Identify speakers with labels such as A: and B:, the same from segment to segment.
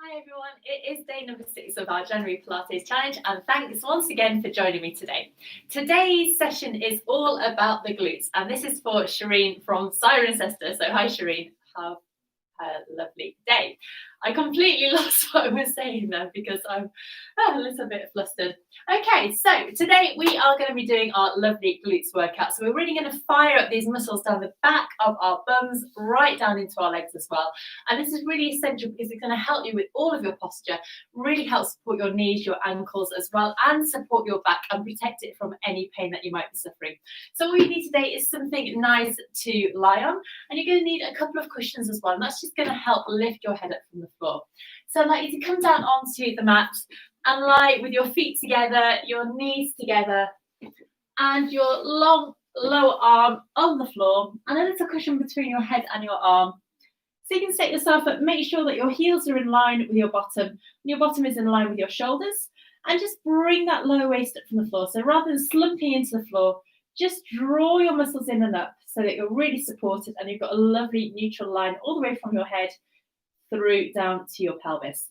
A: Hi everyone, it is day number 6 of our January Pilates challenge, and thanks once again for joining me today. Today's session is all about the glutes, and this is for Shireen from Cirencester. So hi Shireen, have a lovely day. I completely lost what I was saying there because I'm a little bit flustered. Okay, so today we are going to be doing our lovely glutes workout. So we're really going to fire up these muscles down the back of our bums, right down into our legs as well. And this is really essential because it's going to help you with all of your posture, really help support your knees, your ankles as well, and support your back and protect it from any pain that you might be suffering. So all you need today is something nice to lie on, and you're going to need a couple of cushions as well, and that's just going to help lift your head up from the floor. So I'd like you to come down onto the mat and lie with your feet together, your knees together, and your long lower arm on the floor, and a little cushion between your head and your arm. So you can set yourself up, make sure that your heels are in line with your bottom, and your bottom is in line with your shoulders, and just bring that lower waist up from the floor. So rather than slumping into the floor, just draw your muscles in and up so that you're really supported and you've got a lovely neutral line all the way from your head through down to your pelvis.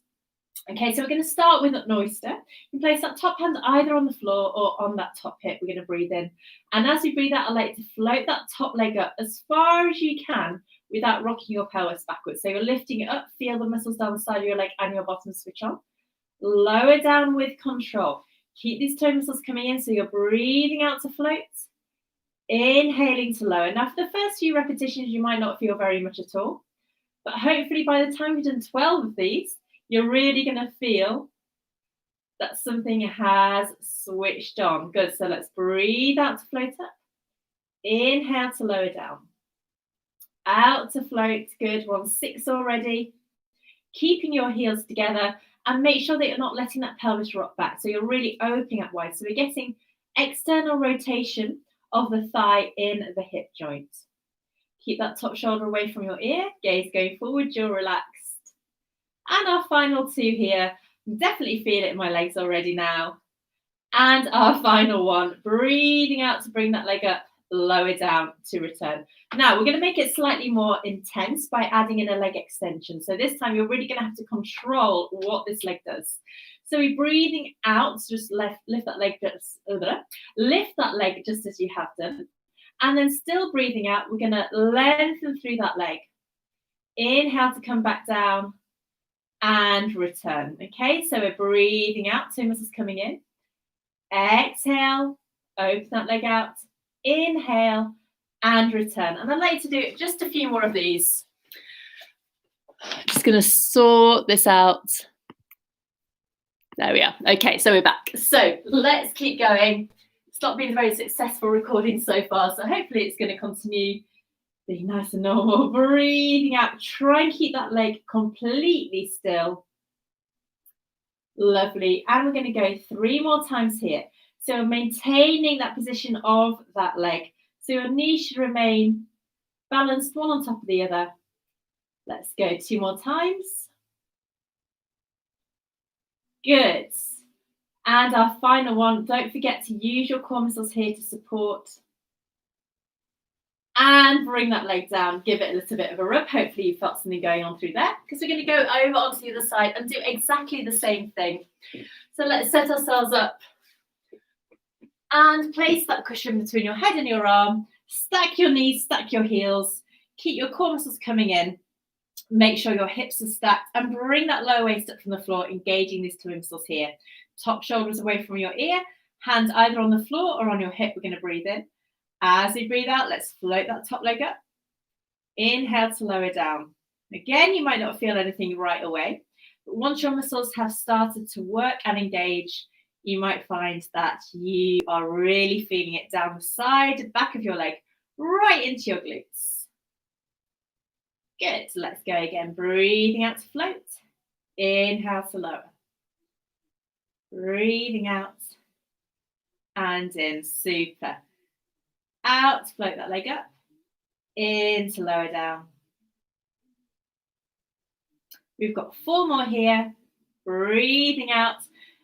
A: Okay, so we're going to start with an oyster. You can place that top hand either on the floor or on that top hip. We're going to breathe in. And as you breathe out, I'd like to float that top leg up as far as you can without rocking your pelvis backwards. So you're lifting it up, feel the muscles down the side of your leg and your bottom switch on. Lower down with control. Keep these toe muscles coming in, so you're breathing out to float. Inhaling to lower. Now, for the first few repetitions, you might not feel very much at all. But hopefully by the time you've done 12 of these, you're really going to feel that something has switched on. Good. So let's breathe out to float up. Inhale to lower down. Out to float. Good. We're on 6 already. Keeping your heels together and make sure that you're not letting that pelvis rock back. So you're really opening up wide. So we're getting external rotation of the thigh in the hip joint. Keep that top shoulder away from your ear. Gaze going forward. Jaw relaxed. And our final 2 here. Definitely feel it in my legs already now. And our final one. Breathing out to bring that leg up. Lower down to return. Now we're going to make it slightly more intense by adding in a leg extension. So this time you're really going to have to control what this leg does. So we're breathing out, just lift that leg just as you have done. And then still breathing out, we're going to lengthen through that leg. Inhale to come back down and return. Okay, so we're breathing out, 2 muscles coming in. Exhale, open that leg out. Inhale and return. And I'd like to do just a few more of these. Just going to sort this out. There we are. Okay, so we're back. So let's keep going. It's not been a very successful recording so far, so hopefully it's going to continue being nice and normal. Breathing out. Try and keep that leg completely still. Lovely. And we're going to go 3 more times here. So maintaining that position of that leg. So your knees should remain balanced, one on top of the other. Let's go 2 more times. Good. And our final one, don't forget to use your core muscles here to support. And bring that leg down. Give it a little bit of a rub. Hopefully you felt something going on through there, because we're going to go over onto the other side and do exactly the same thing. So let's set ourselves up. And place that cushion between your head and your arm. Stack your knees, stack your heels. Keep your core muscles coming in. Make sure your hips are stacked and bring that lower waist up from the floor, engaging these 2 muscles here. Top shoulders away from your ear. Hands either on the floor or on your hip. We're going to breathe in. As we breathe out, let's float that top leg up. Inhale to lower down. Again, you might not feel anything right away, but once your muscles have started to work and engage, you might find that you are really feeling it down the side, back of your leg, right into your glutes. Good. Let's go again. Breathing out to float. Inhale to lower. Breathing out and in. Super. Out to float that leg up. In to lower down. We've got 4 more here. Breathing out.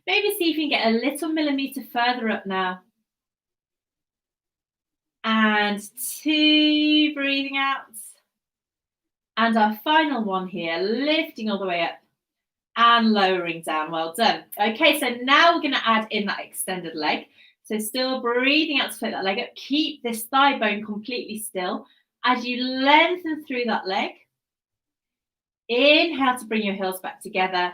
A: Maybe see if you can get a little millimetre further up now. And 2, breathing out. And our final one here, lifting all the way up. and lowering down. Well done. Okay, so now we're going to add in that extended leg. So still breathing out to float that leg up. Keep this thigh bone completely still. As you lengthen through that leg, inhale to bring your heels back together.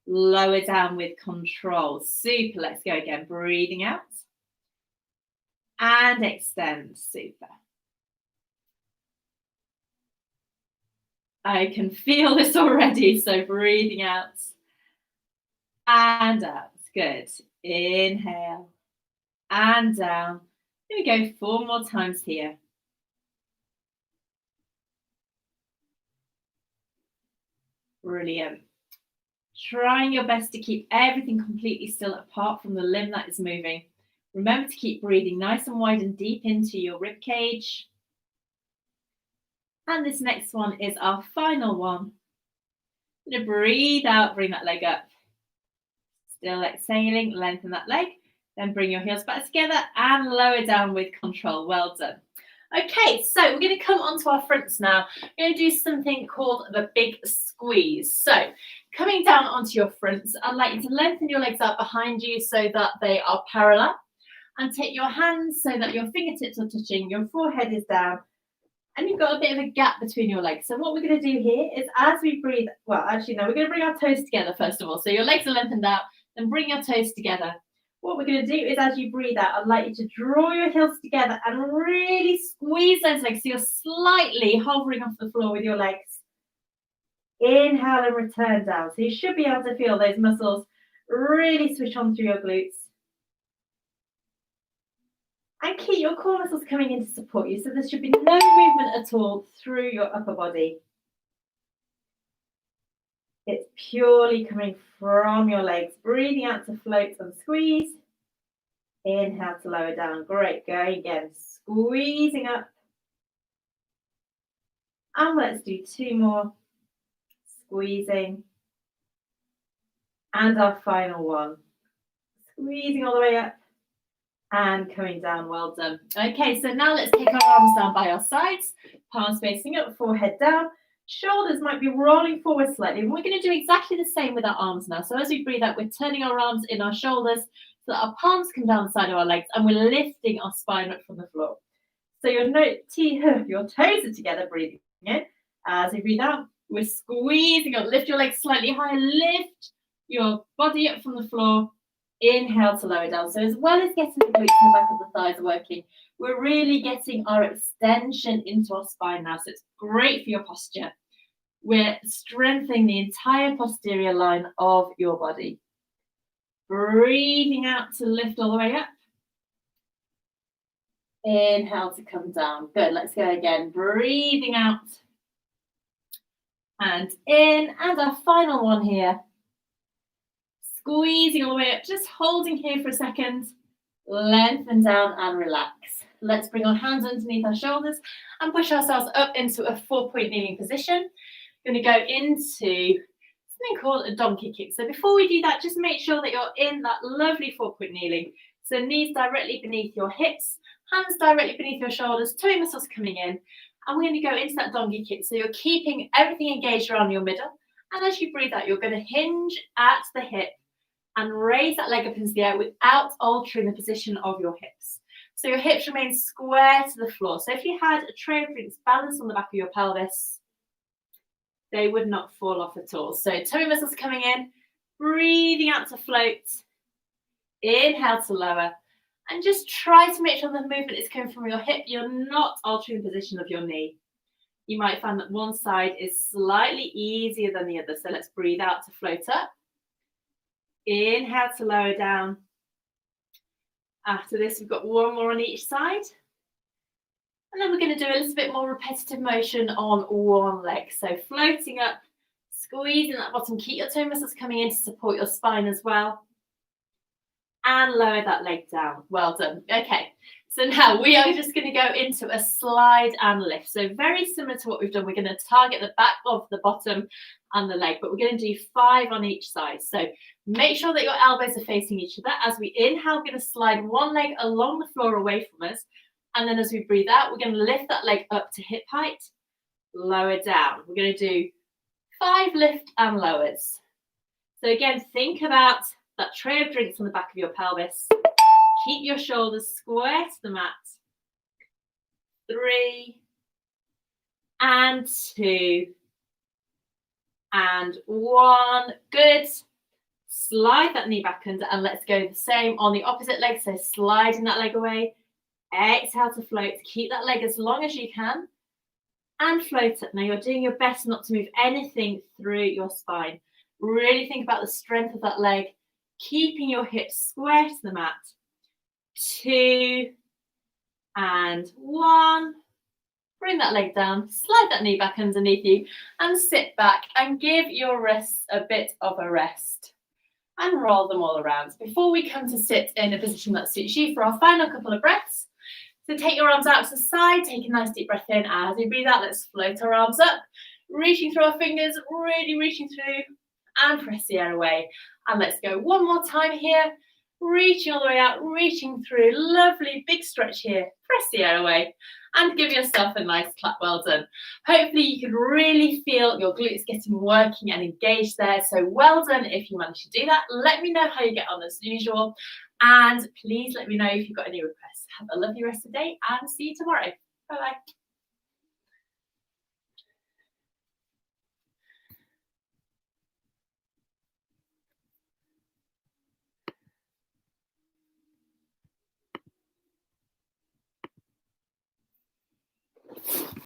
A: Lower down with control. Super. Let's go again. Breathing out. And extend. Super. I can feel this already. So breathing out. And out. Good. Inhale. And down. Here we go. 4 more times here. Brilliant. Trying your best to keep everything completely still apart from the limb that is moving. Remember to keep breathing nice and wide and deep into your rib cage. And this next one is our final one. I'm going to breathe out, bring that leg up. Still exhaling, lengthen that leg. Then bring your heels back together and lower down with control. Well done. Okay, so we're going to come onto our fronts now. We're going to do something called the big squeeze. So coming down onto your fronts, I'd like you to lengthen your legs out behind you so that they are parallel. And take your hands so that your fingertips are touching, your forehead is down, and you've got a bit of a gap between your legs. So what we're going to do here is as we breathe, well, actually, no, we're going to bring our toes together first of all. So your legs are lengthened out, then bring your toes together. What we're going to do is as you breathe out, I'd like you to draw your heels together and really squeeze those legs so you're slightly hovering off the floor with your legs. Inhale and return down. So you should be able to feel those muscles really switch on through your glutes. And keep your core muscles coming in to support you. So there should be no movement at all through your upper body. It's purely coming from your legs. Breathing out to float and squeeze. Inhale to lower down. Great. Going again. Squeezing up. And let's do 2 more. Squeezing. And our final one. Squeezing all the way up. And coming down. Well done. Okay, so now let's take our arms down by our sides, palms facing up, forehead down, shoulders might be rolling forward slightly, and we're going to do exactly the same with our arms now. So as we breathe out, we're turning our arms in our shoulders so that our palms come down the side of our legs, and we're lifting our spine up from the floor. So your toes are together, breathing in. As we breathe out, we're squeezing up. Lift your legs slightly higher, lift your body up from the floor. Inhale to lower down. So as well as getting the glutes and the back of the thighs working, we're really getting our extension into our spine now. So it's great for your posture. We're strengthening the entire posterior line of your body. Breathing out to lift all the way up. Inhale to come down. Good. Let's go again. Breathing out. And in. And our final one here. Squeezing all the way up, just holding here for a second, lengthen down and relax. Let's bring our hands underneath our shoulders and push ourselves up into a 4-point kneeling position. We're going to go into something called a donkey kick. So before we do that, just make sure that you're in that lovely 4-point kneeling. So knees directly beneath your hips, hands directly beneath your shoulders, toe muscles coming in. And we're going to go into that donkey kick. So you're keeping everything engaged around your middle. And as you breathe out, you're going to hinge at the hip and raise that leg up into the air without altering the position of your hips. So your hips remain square to the floor. So if you had a tray of fruits balanced on the back of your pelvis, they would not fall off at all. So tummy muscles coming in, breathing out to float, inhale to lower, and just try to make sure the movement is coming from your hip. You're not altering the position of your knee. You might find that one side is slightly easier than the other. So let's breathe out to float up. Inhale to lower down. After this, we've got 1 more on each side. And then we're going to do a little bit more repetitive motion on one leg. So floating up, squeezing that bottom. Keep your toe muscles coming in to support your spine as well. And lower that leg down. Well done. Okay. So now we are just going to go into a slide and lift. So very similar to what we've done. We're going to target the back of the bottom and the leg, but we're going to do 5 on each side. So make sure that your elbows are facing each other. As we inhale, we're going to slide one leg along the floor away from us. And then as we breathe out, we're going to lift that leg up to hip height, lower down. We're going to do 5 lift and lowers. So again, think about that tray of drinks on the back of your pelvis. Keep your shoulders square to the mat. 3 and 2 and 1. Good. Slide that knee back under, and let's go the same on the opposite leg. So sliding that leg away. Exhale to float. Keep that leg as long as you can and float it. Now you're doing your best not to move anything through your spine. Really think about the strength of that leg, keeping your hips square to the mat. 2 and 1. Bring that leg down, slide that knee back underneath you, and sit back and give your wrists a bit of a rest. And roll them all around. Before we come to sit in a position that suits you for our final couple of breaths, so take your arms out to the side, take a nice deep breath in. As we breathe out, let's float our arms up, reaching through our fingers, really reaching through, and press the air away. And let's go one more time here, reaching all the way out, reaching through. Lovely big stretch here. Press the air away and give yourself a nice clap. Well done. Hopefully you can really feel your glutes getting working and engaged there. So well done if you managed to do that. Let me know how you get on as usual. And please let me know if you've got any requests. Have a lovely rest of the day and see you tomorrow. Bye-bye.